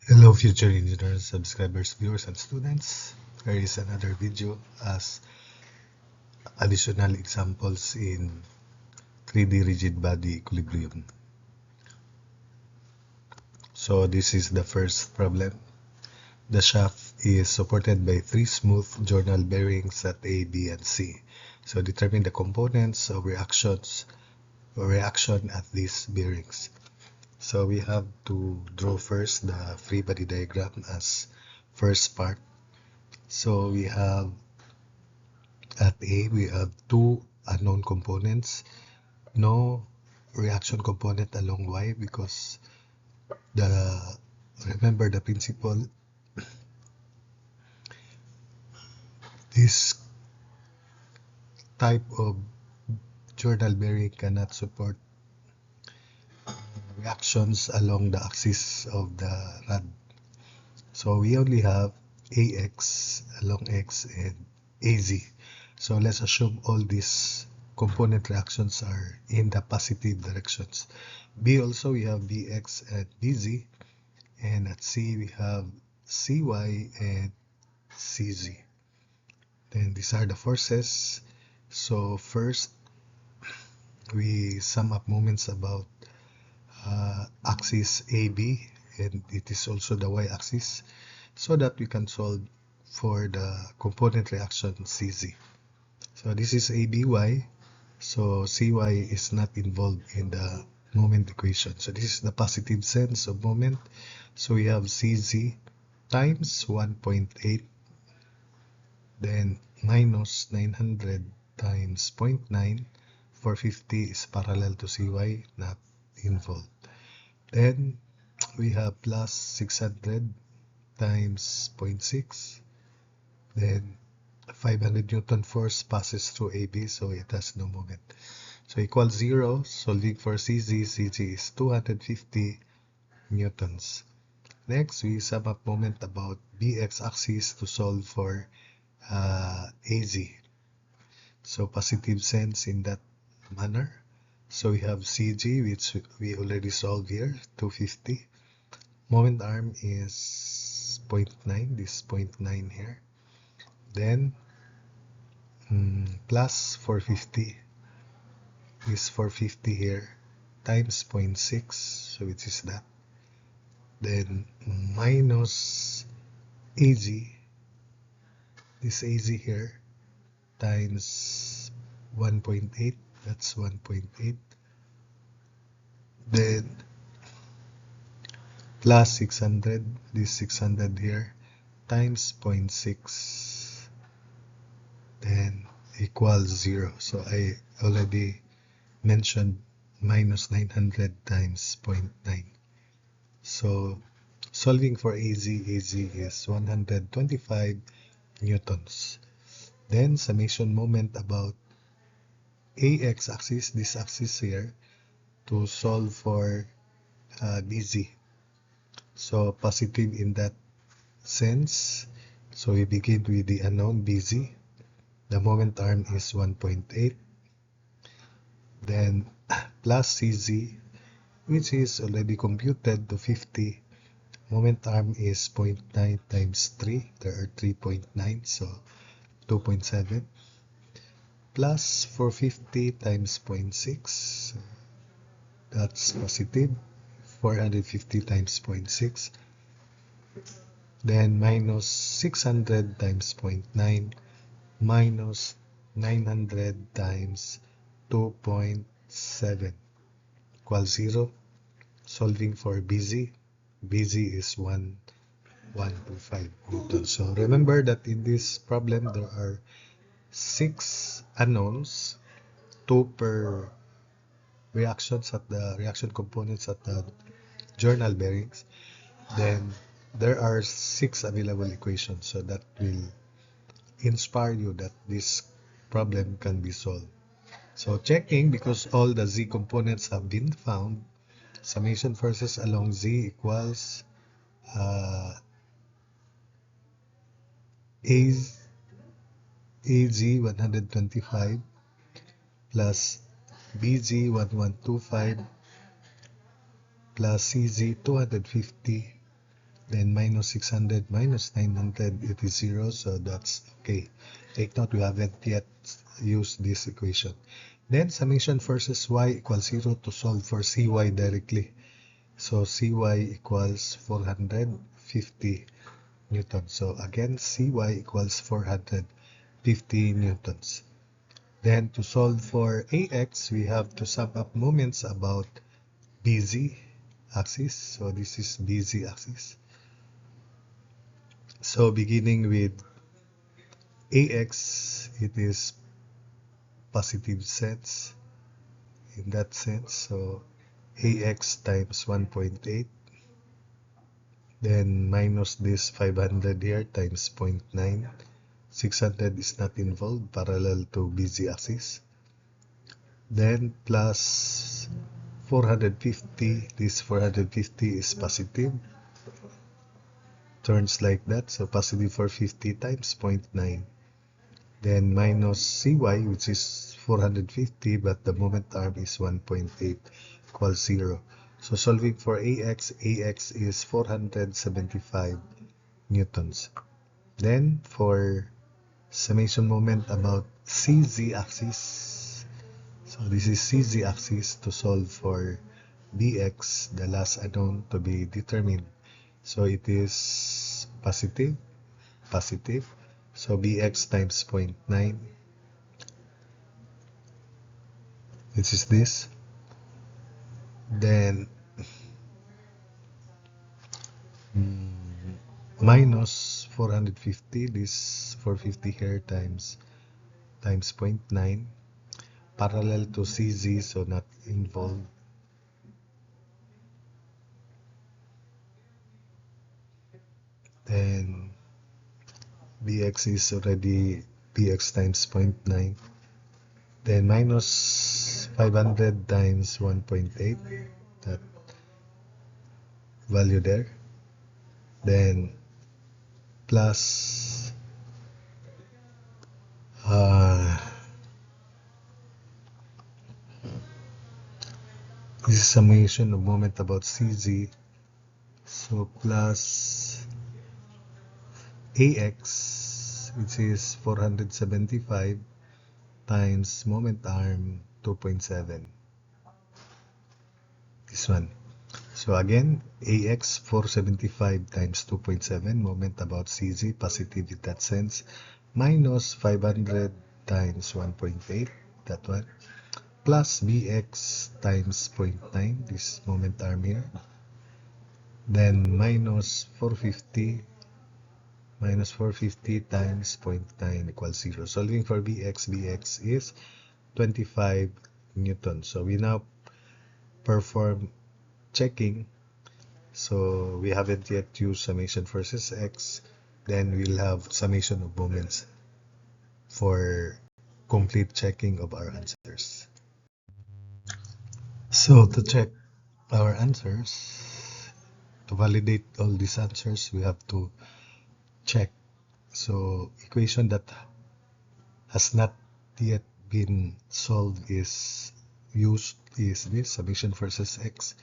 Hello, future engineers, subscribers, viewers, and students. Here is another video as additional examples in 3D rigid body equilibrium. So this is the first problem. The shaft is supported by three smooth journal bearings at A, B, and C. So determine the components of reaction at these bearings. So we have to draw first the free body diagram as first part. So we have at A, we have two unknown components, no reaction component along Y because remember the principle, this type of journal bearing cannot support reactions along the axis of the rod. So we only have AX along X and AZ. So let's assume all these component reactions are in the positive directions. B also we have BX and BZ, and at C we have CY and CZ. Then these are the forces. So first we sum up moments about axis AB, and it is also the y-axis, so that we can solve for the component reaction CZ. So this is ABY, so CY is not involved in the moment equation. So this is the positive sense of moment. So we have CZ times 1.8, then minus 900 times 0.9. 450 is parallel to CY, not involved. Then we have plus 600 times 0.6. Then 500 Newton force passes through AB, so it has no moment. So equals 0. Solving for CZ, CZ is 250 newtons. Next, we sum up moment about BX axis to solve for AZ. So positive sense in that manner. So we have CG, which we already solved here, 250. Moment arm is 0.9, this 0.9 here. Then plus 450, this 450 here, times 0.6, so which is that. Then minus AZ, this AZ here, times 1.8, that's 1.8. Then plus 600, this 600 here, times 0.6, then equals 0. So I already mentioned minus 900 times 0.9. So solving for AZ is 125 newtons. Then summation moment about AX axis, this axis here, to solve for BZ. So positive in that sense. So we begin with the unknown BZ. The moment arm is 1.8. Then plus CZ, which is already computed to 50. Moment arm is 0.9 times 3. There are 3.9, so 2.7. Plus 450 times 0.6. That's positive. 450 times 0.6. Then minus 600 times 0.9 minus 900 times 2.7 equals 0. Solving for BZ, BZ is 125 newtons. So remember that in this problem there are 6 unknowns, 2 per reactions at the reaction components at the journal bearings. Then there are 6 available equations, so that will inspire you that this problem can be solved. So checking, because all the Z components have been found, summation forces along Z equals AZ 125 plus BZ 1125 plus CZ 250 Then minus 600 minus 900, it is 0, so that's okay. Take note, we haven't yet used this equation. Then summation versus y equals 0 to solve for cy directly. So cy equals 450 newtons. So again, cy equals 450 newtons. Then to solve for ax, we have to sum up moments about bz axis. So this is bz axis. So beginning with ax, it is positive sense in that sense. So ax times 1.8, then minus this 500 here times 0.9. 600 is not involved, parallel to BZ axis. Then plus 450, this 450 is positive, turns like that, so positive 450 times 0.9. Then minus cy, which is 450, but the moment arm is 1.8, equals 0. So solving for ax is 475 newtons. Then for summation moment about CZ axis, so this is CZ axis to solve for BX, the last unknown to be determined. So it is positive, positive. So BX times 0.9, which is this. Then minus 450, this 450 here times 0.9, parallel to CZ, so not involved. Then bx is already bx times 0.9. Then minus 500 times 1.8, that value there. Then plus this is summation of moment about CZ. So plus AX, which is 475 times moment arm 2.7. This one. So again, AX 475 times 2.7, moment about CZ, positive in that sense, minus 500 times 1.8, that one, plus BX times 0.9, this moment arm here, then minus 450 times 0.9 equals 0. Solving for BX is 25 newtons. So we now perform checking. So we haven't yet used summation versus x. Then we'll have summation of moments for complete checking of our answers. So to check our answers, to validate all these answers, we have to check. So equation that has not yet been solved is used is this summation versus x.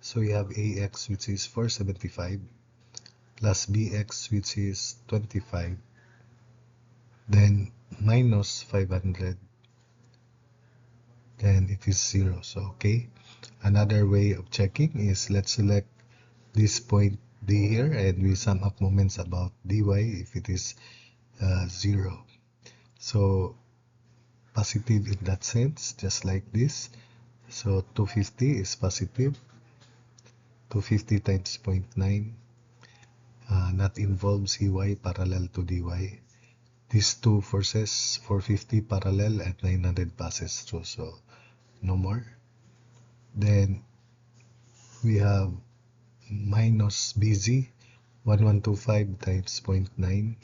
So we have ax, which is 475, plus bx, which is 25, then minus 500, then it is 0. So okay, another way of checking is let's select this point D here and we sum up moments about dy if it is 0. So positive in that sense, just like this. So 250 is positive, 250 times 0.9, not involved cy, parallel to dy. These two forces, 450 parallel and 900 passes through, so no more. Then we have minus bz, 1125 times 0.9,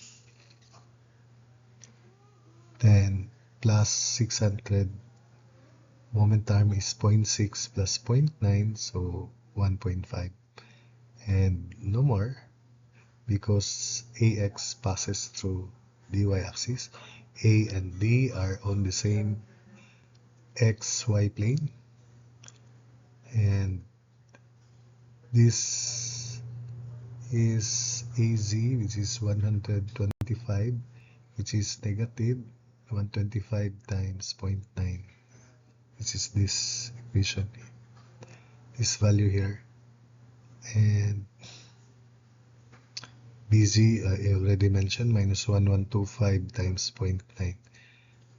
then plus 600, moment arm is 0.6 plus 0.9, so 1.5, and no more because ax passes through dy axis. A and D are on the same xy plane, and this is AZ, which is 125, which is negative 125 times 0.9, which is this equation, this value here. And BZ, I already mentioned, minus 1125 times 0.9.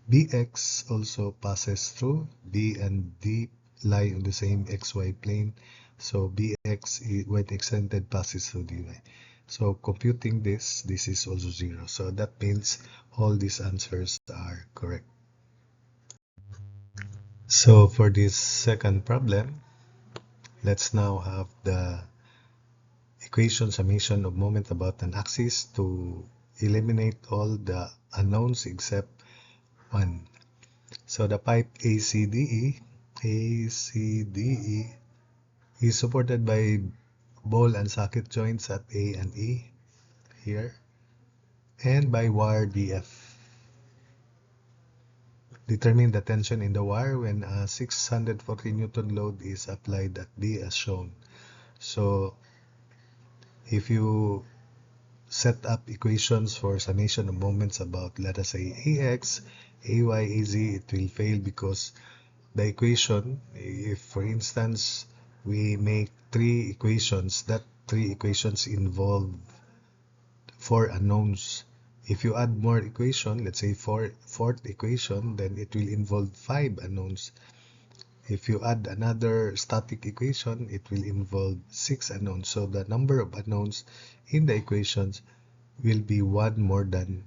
BX also passes through. B and D lie on the same XY plane. So BX, when extended, passes through dy. So computing this is also 0. So that means all these answers are correct. So for this second problem, let's now have the equation summation of moment about an axis to eliminate all the unknowns except one. So the pipe ACDE is supported by ball and socket joints at A and E here, and by wire DF. Determine the tension in the wire when a 640 Newton load is applied at B as shown. So if you set up equations for summation of moments about, let us say, AX, AY, AZ, it will fail because the equation, if for instance we make three equations, that three equations involve four unknowns. If you add more equation, let's say fourth equation, then it will involve five unknowns. If you add another static equation, it will involve six unknowns. So the number of unknowns in the equations will be one more than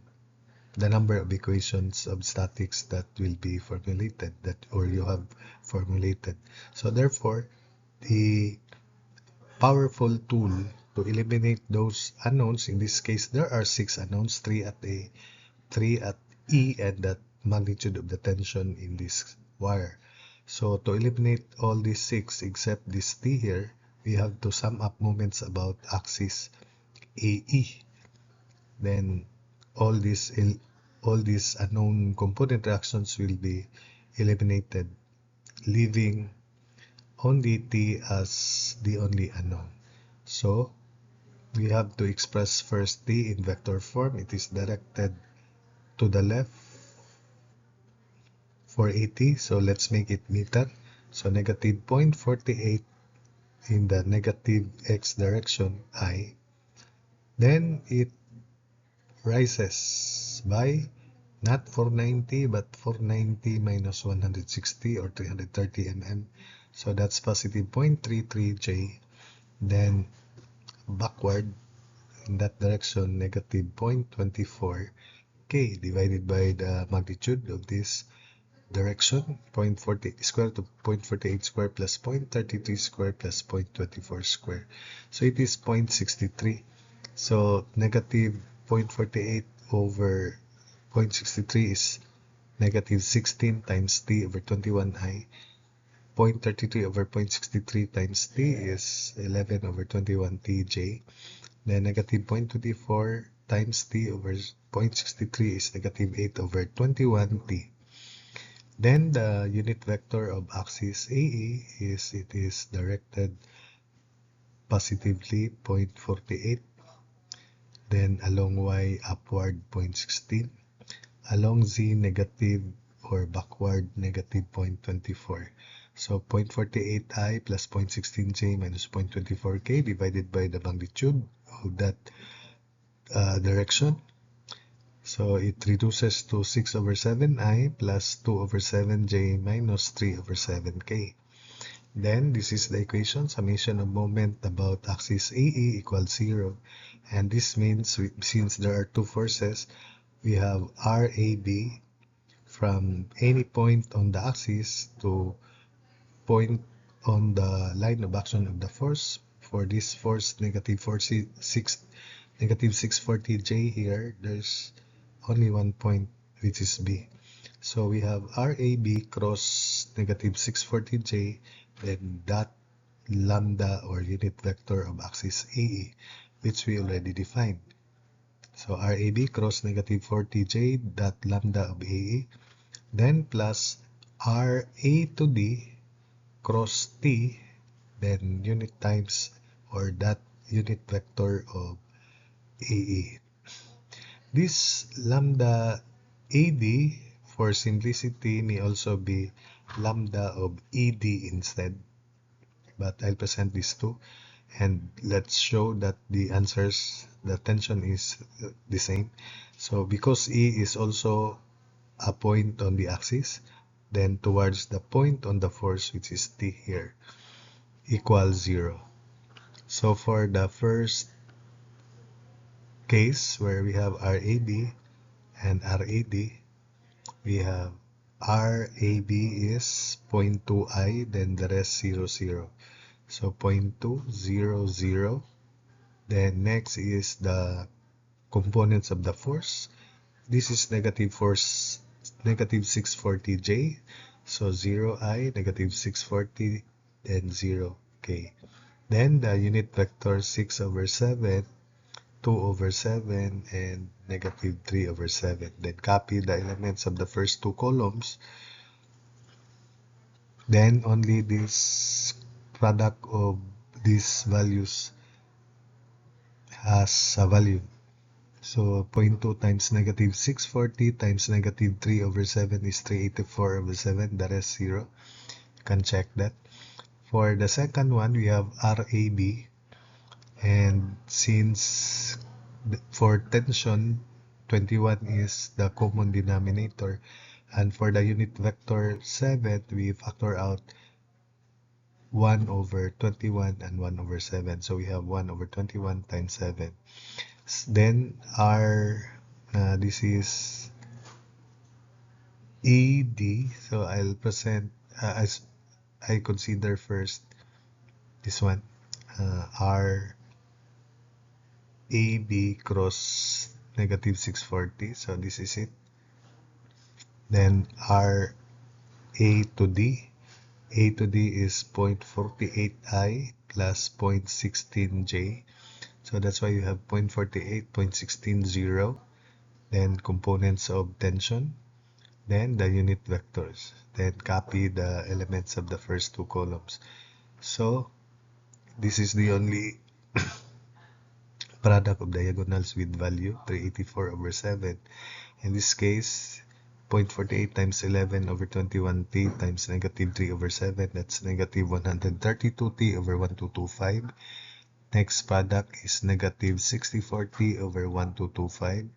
the number of equations of statics that will be formulated, or you have formulated. So therefore, the powerful tool to eliminate those unknowns, in this case there are six unknowns, three at A, three at E, and the magnitude of the tension in this wire. So to eliminate all these six except this T here, we have to sum up moments about axis AE. Then all these unknown component reactions will be eliminated, leaving only T as the only unknown. So we have to express first T in vector form. It is directed to the left for AT. So let's make it meter. So negative 0.48 in the negative x direction, I. Then it rises by not 490 but 490 minus 160 or 330 mm. So that's positive 0.33 J. Then backward in that direction, negative 0.24 K divided by the magnitude of this direction, 0.40 square to 0.48 square plus 0.33 square plus 0.24 square. So it is 0.63. So negative 0.48 over 0.63 is negative 16 times T over 21I. 0.33 over 0.63 times T is 11 over 21 TJ. Then negative 0.24 times T over 0.63 is negative 8 over 21 T. Then the unit vector of axis AE is directed positively 0.48, then along Y upward 0.16, along Z negative or backward negative 0.24. So 0.48I plus 0.16J minus 0.24K divided by the magnitude of that direction. So it reduces to 6 over 7I plus 2 over 7J minus 3 over 7K. Then this is the equation, summation of moment about axis AE equals 0. And this means, since there are two forces, we have RAB from any point on the axis to point on the line of action of the force. For this force, negative 640J here, there's only one point, which is B. So we have RAB cross negative 640J, then dot lambda or unit vector of axis AE, which we already defined. So RAB cross negative 40J dot lambda of AE, then plus RA to D cross T, then unit times or dot unit vector of AE. This lambda AD for simplicity may also be lambda of ED instead, but I'll present these two, and let's show that the answers, the tension is the same. So because E is also a point on the axis, then towards the point on the force, which is T here, equals 0. So for the first case where we have RAB and RAD, we have RAB is 0.2I, then the rest 0, 0. So 0.2, 0, 0. Then next is the components of the force. This is negative force, negative 640J. So 0I, negative 640, then 0K. Then the unit vector 6 over 7, 2 over 7, and negative 3 over 7. Then copy the elements of the first two columns. Then only this product of these values has a value. So 0.2 times negative 640 times negative 3 over 7 is 384 over 7. The rest 0. You can check that. For the second one, we have RAB. And since for tension, 21 is the common denominator. And for the unit vector 7, we factor out 1 over 21 and 1 over 7. So we have 1 over 21 times 7. Then this is ED. So I'll present as I consider first this one, RAB cross negative 640. So this is it. Then RA to D. A to D is 0.48I plus 0.16J. So that's why you have 0.48, 0.16, 0. Then components of tension. Then the unit vectors. Then copy the elements of the first two columns. So this is the only product of diagonals with value 384 over 7. In this case, 0.48 times 11 over 21t times negative 3 over 7, that's negative 132t over 1225. Next product is negative 64t over 1225.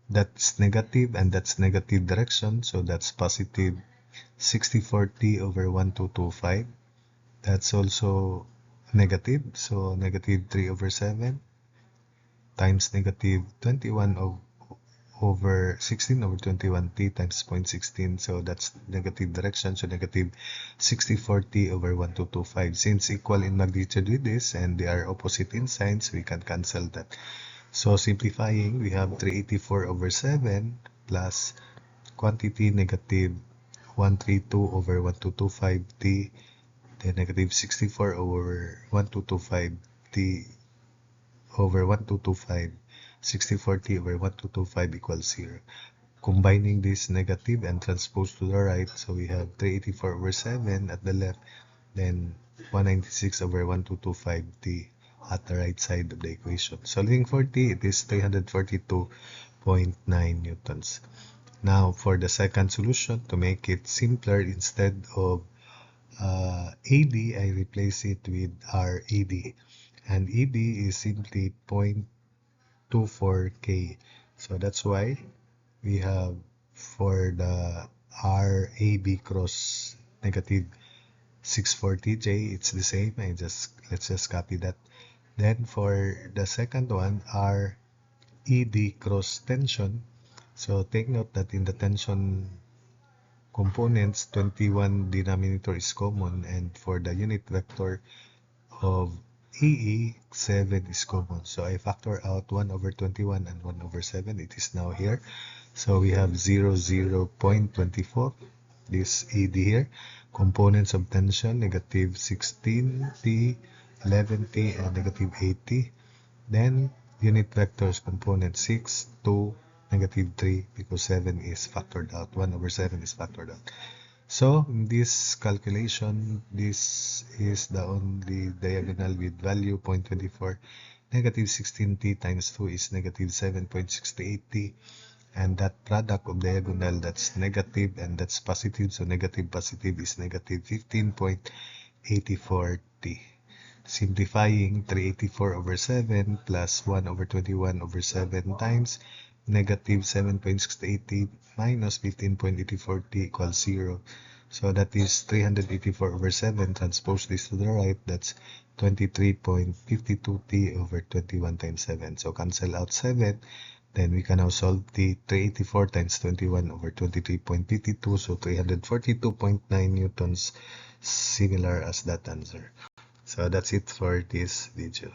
That's negative and that's negative direction, so that's positive 64t over 1225. That's also negative, so negative 3 over 7 times negative 21 over 16 over 21t times 0.16, so that's negative direction, so negative 64t over 1225. Since equal in magnitude with this and they are opposite in signs, we can cancel that. So simplifying, we have 384 over 7 plus quantity negative 132 over 1225t, then negative 64 over 1225t over 1225. 64t over 1225 equals 0. Combining this negative and transpose to the right, so we have 384 over 7 at the left, then 196 over 1225t at the right side of the equation. Solving for t, it is 342.9 newtons. Now for the second solution, to make it simpler, instead of AD, I replace it with RAD. And ED is simply 0.24K. So that's why we have for the RAB cross negative 640J, it's the same. Let's just copy that. Then for the second one, RED cross tension. So take note that in the tension components, 21 denominator is common, and for the unit vector of EE, 7 is common. So I factor out 1 over 21 and 1 over 7. It is now here. So we have 0.24. This ED here. Components of tension, negative 16T, 11T, and negative 8T. Then unit vectors component 6, 2, negative 3, because 7 is factored out. 1 over 7 is factored out. So in this calculation, this is the only diagonal with value 0.24. Negative 16t times 2 is negative 7.68t. And that product of diagonal, that's negative and that's positive. So negative positive is negative 15.84t. Simplifying, 384 over 7 plus 1 over 21 over 7 times negative 7.68t minus 15.84t equals 0. So that is 384 over 7. Transpose this to the right. That's 23.52t over 21 times 7. So cancel out 7. Then we can now solve the 384 times 21 over 23.52. So 342.9 newtons, similar as that answer. So that's it for this video.